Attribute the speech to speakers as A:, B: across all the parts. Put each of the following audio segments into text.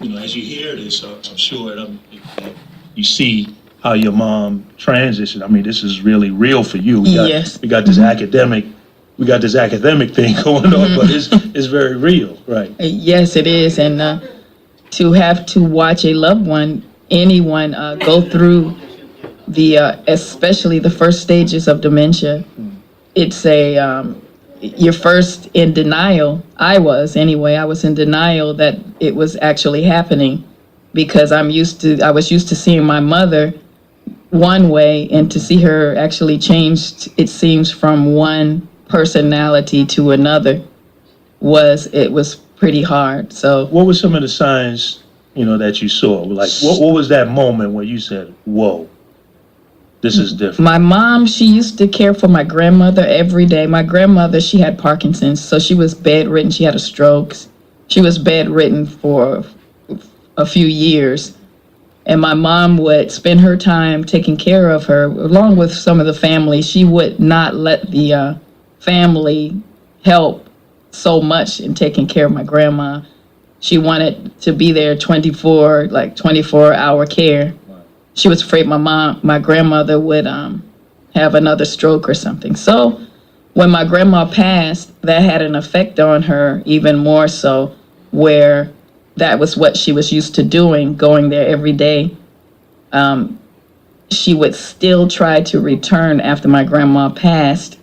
A: as you hear this, I'm sure you see how your mom transitioned. I mean, this is really real for you.
B: Yes.
A: We got this academic thing going on, but it's very real, right?
B: Yes, it is. And to have to watch a loved one, anyone, go through especially the first stages of dementia, it's you're first in denial. I was in denial that it was actually happening because I was used to seeing my mother one way, and to see her actually changed, it seems, from one personality to another it was pretty hard. So
A: What were some of the signs, that you saw? Like, what was that moment where you said, whoa, this is different?
B: my mom, she used to care for my grandmother every day. My grandmother, she had Parkinson's, so she was bedridden. She had a stroke. She was bedridden for a few years. And my mom would spend her time taking care of her, along with some of the family. She would not let the family help so much in taking care of my grandma. She wanted to be there 24-hour care. She was afraid my grandmother would have another stroke or something. So when my grandma passed, that had an effect on her even more so, where that was what she was used to doing, going there every day. She would still try to return after my grandma passed,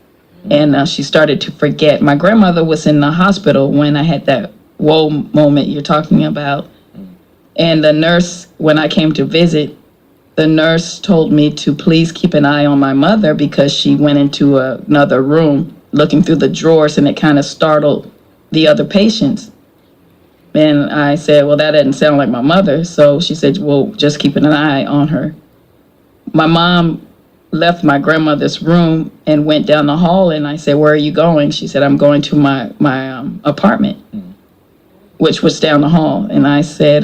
B: and she started to forget. My grandmother was in the hospital when I had that whoa moment you're talking about. And the nurse, when I came to visit, the nurse told me to please keep an eye on my mother because she went into another room looking through the drawers, and it kind of startled the other patients. And I said, well, that doesn't sound like my mother. So she said, well, just keeping an eye on her. My mom left my grandmother's room and went down the hall, and I said, where are you going? She said, I'm going to my apartment, which was down the hall. And I said,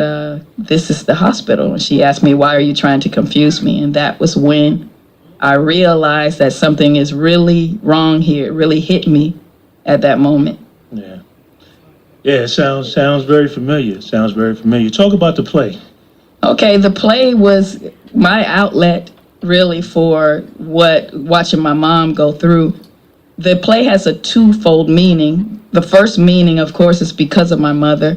B: this is the hospital. And she asked me, why are you trying to confuse me? And that was when I realized that something is really wrong here. It really hit me at that moment.
A: Yeah. Yeah, it sounds very familiar. Talk about the play.
B: Okay, the play was my outlet really for watching my mom go through. The play has a twofold meaning. The first meaning, of course, is because of my mother.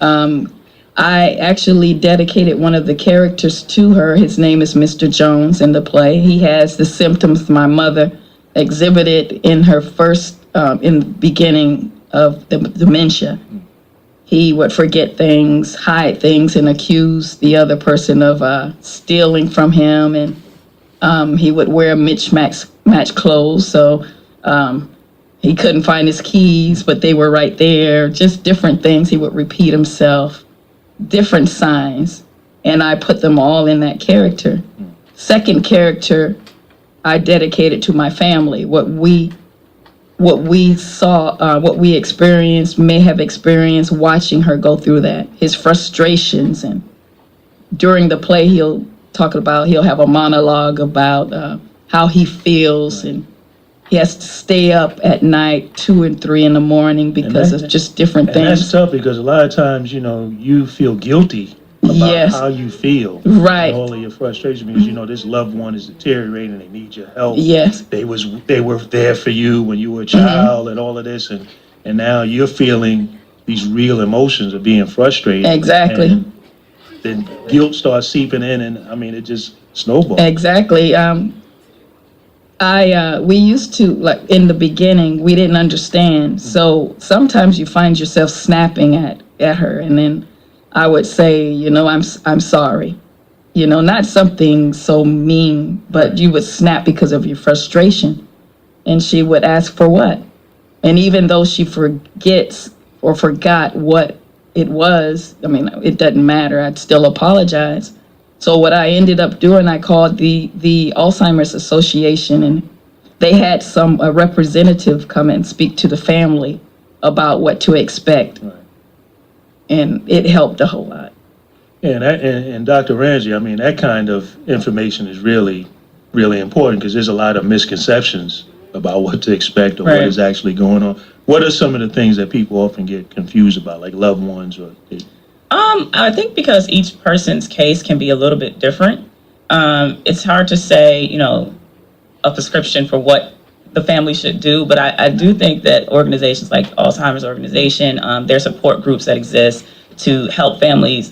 B: I actually dedicated one of the characters to her. His name is Mr. Jones in the play. He has the symptoms my mother exhibited in her in the beginning of the dementia. He would forget things, hide things, and accuse the other person of stealing from him. And he would wear match clothes, so he couldn't find his keys, but they were right there. Just different things. He would repeat himself, different signs, and I put them all in that character. Second character, I dedicated to my family. What we saw, what we experienced, may have experienced watching her go through that. His frustrations, and during the play, he'll have a monologue about how he feels, and he has to stay up at night 2 and 3 in the morning because of just different
A: And that's
B: things.
A: tough because a lot of times, you feel guilty about
B: Yes.
A: how you feel.
B: Right.
A: And all of your frustration because, this loved one is deteriorating, they need your help.
B: Yes.
A: They were there for you when you were a child and all of this, and now you're feeling these real emotions of being frustrated.
B: Exactly.
A: And then guilt starts seeping in, and I mean, it just snowballs.
B: Exactly. We used to, like, in the beginning, we didn't understand. So sometimes you find yourself snapping at her, and then I would say, I'm sorry. Not something so mean, but you would snap because of your frustration. And she would ask for what? And even though she forgets or forgot what it was, I mean, it doesn't matter. I'd still apologize. So what I ended up doing, I called the Alzheimer's Association, and they had a representative come and speak to the family about what to expect.
A: Right.
B: And it helped a whole lot.
A: Yeah, and Dr. Ramsey, I mean, that kind of information is really, really important because there's a lot of misconceptions about what to expect or what is actually going on. What are some of the things that people often get confused about, like loved ones or
C: I think because each person's case can be a little bit different, it's hard to say, a prescription for what the family should do. But I do think that organizations like Alzheimer's organization, there are support groups that exist to help families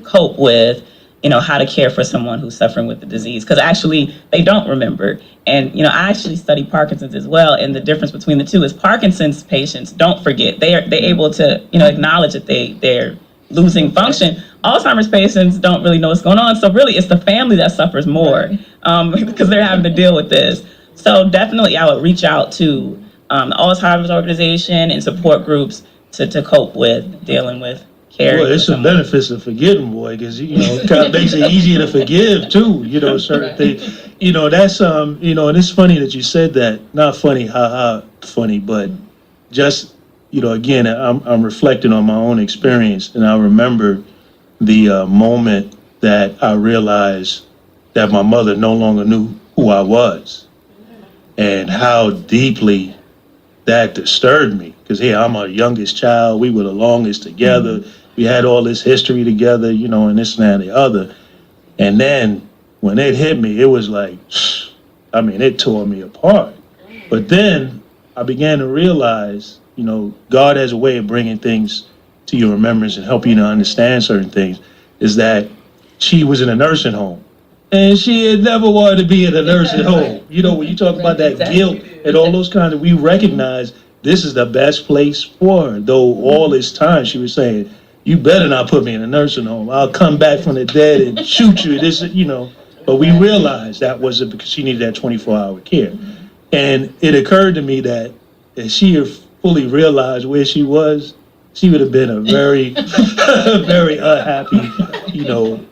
C: cope with, how to care for someone who's suffering with the disease. Because actually, they don't remember. And, I actually study Parkinson's as well. And the difference between the two is Parkinson's patients don't forget. They're able to, acknowledge that they're losing function. Alzheimer's patients don't really know what's going on. So really, it's the family that suffers more because they're having to deal with this. So definitely, I would reach out to the Alzheimer's organization and support groups to cope with dealing with care.
A: Well, it's some benefits of forgetting, boy, because it kind of makes it easier to forgive too. Certain things. That's and it's funny that you said that. Not funny, haha, funny, but just again, I'm reflecting on my own experience, and I remember the moment that I realized that my mother no longer knew who I was, and how deeply that disturbed me. Because I'm her youngest child. We were the longest together. We had all this history together, and this and that and the other. And then when it hit me, it was like, it tore me apart. But then I began to realize, God has a way of bringing things to your remembrance and help you to understand certain things, is that she was in a nursing home. And she had never wanted to be in a nursing home. When you talk about that guilt and all those kinds we recognize this is the best place for her. Though all this time she was saying, you better not put me in a nursing home. I'll come back from the dead and shoot you. But we realized that wasn't because she needed that 24-hour care. And it occurred to me that if she had fully realized where she was, she would have been a very, very unhappy,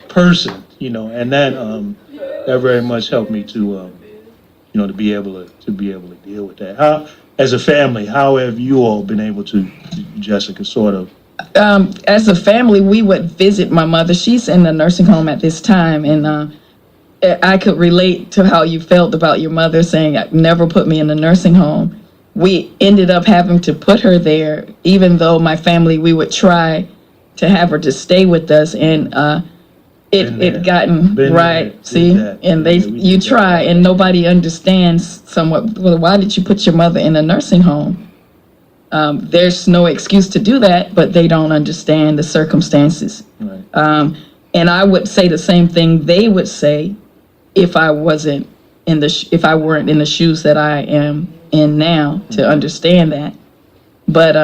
A: person, and that very much helped me to, to be able to deal with that. How, as a family, how have you all been able to, Jessica, sort of?
B: As a family, we would visit my mother. She's in the nursing home at this time, and I could relate to how you felt about your mother saying, never put me in a nursing home. We ended up having to put her there, even though my family, we would try to have her to stay with us, and it gotten right. See, and you try, and nobody understands somewhat. Well, why did you put your mother in a nursing home? There's no excuse to do that, but they don't understand the circumstances.
A: Right.
B: And I would say the same thing they would say if I wasn't if I weren't in the shoes that I am in now to understand that. But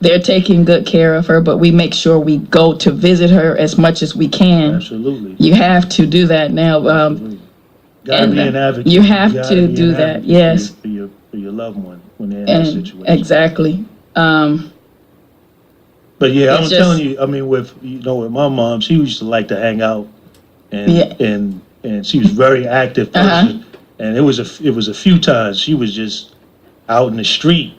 B: they're taking good care of her, but we make sure we go to visit her as much as we can.
A: Absolutely.
B: You have to do that now.
A: Gotta be an advocate.
B: You have to do that, yes.
A: For your loved one when they're in that situation.
B: Exactly.
A: But yeah, I'm telling you, with my mom, she used to like to hang out, and she was a very active person. And it was a few times she was just out in the street,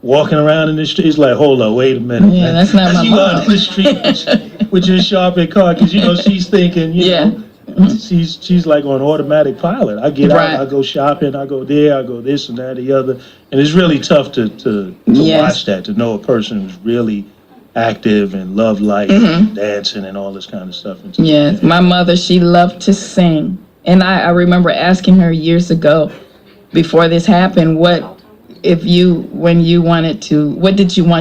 A: walking around in the street. It's like, hold on, wait a minute.
B: Yeah, that's not my mom.
A: Out in the street with your sharpened car, because she's thinking, she's like on automatic pilot. I get out, I go shopping, I go there, I go this and that, the other, and it's really tough to watch that, to know a person who's really active and love life and dancing and all this kind of stuff.
B: Yes, my mother, she loved to sing. And I remember asking her years ago, before this happened, what did you want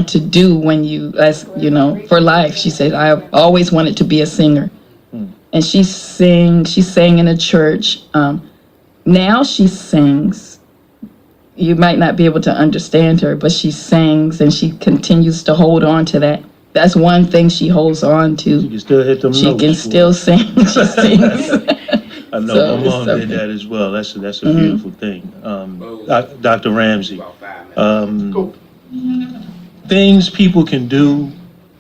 B: to do when you, for life? She said, I always wanted to be a singer. And she sang in a church. Now she sings. You might not be able to understand her, but she sings and she continues to hold on to that. That's one thing she holds on to.
A: She can still hit them notes.
B: She can still sing. She sings.
A: I know, my mom did that as well. That's a beautiful thing. Dr. Ramsey, things people can do,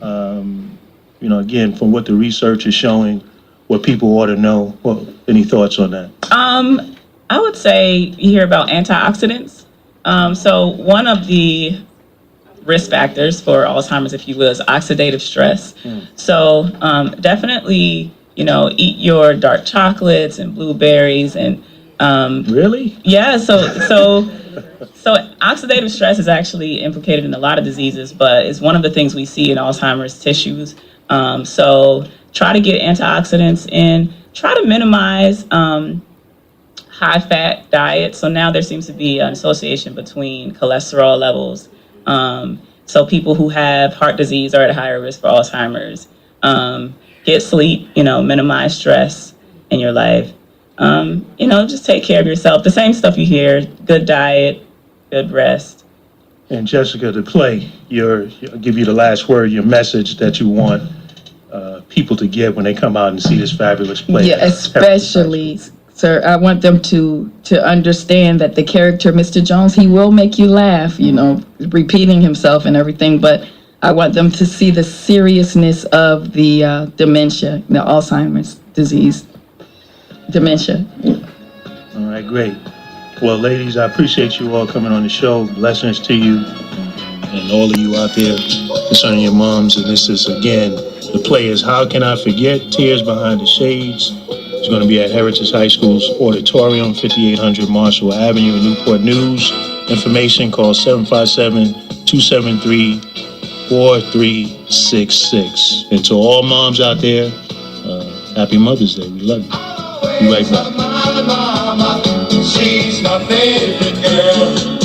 A: again, from what the research is showing, what people ought to know. Well, any thoughts on that?
C: I would say you hear about antioxidants. So one of the risk factors for Alzheimer's, if you will, is oxidative stress. So definitely, eat your dark chocolates and blueberries and
A: really?
C: Yeah. So oxidative stress is actually implicated in a lot of diseases, but it's one of the things we see in Alzheimer's tissues. So try to get antioxidants in. Try to minimize high-fat diet. So now there seems to be an association between cholesterol levels. So people who have heart disease are at a higher risk for Alzheimer's. Get sleep, minimize stress in your life. Just take care of yourself. The same stuff you hear, good diet, good rest.
A: And Jessica, to play, I'll give you the last word, your message that you want people to get when they come out and see this fabulous play.
B: Yeah, especially, sir, I want them to understand that the character, Mr. Jones, he will make you laugh, repeating himself and everything, but I want them to see the seriousness of the dementia, the Alzheimer's disease, dementia.
A: All right, great. Well, ladies, I appreciate you all coming on the show. Blessings to you and all of you out there concerning your moms. And this is, again, the play is How Can I Forget? Tears Behind the Shades. It's going to be at Heritage High School's Auditorium, 5800 Marshall Avenue in Newport News. Information, call 757-273-4366. And to all moms out there, happy Mother's Day. We love you. Be right back.
D: She's my favorite girl.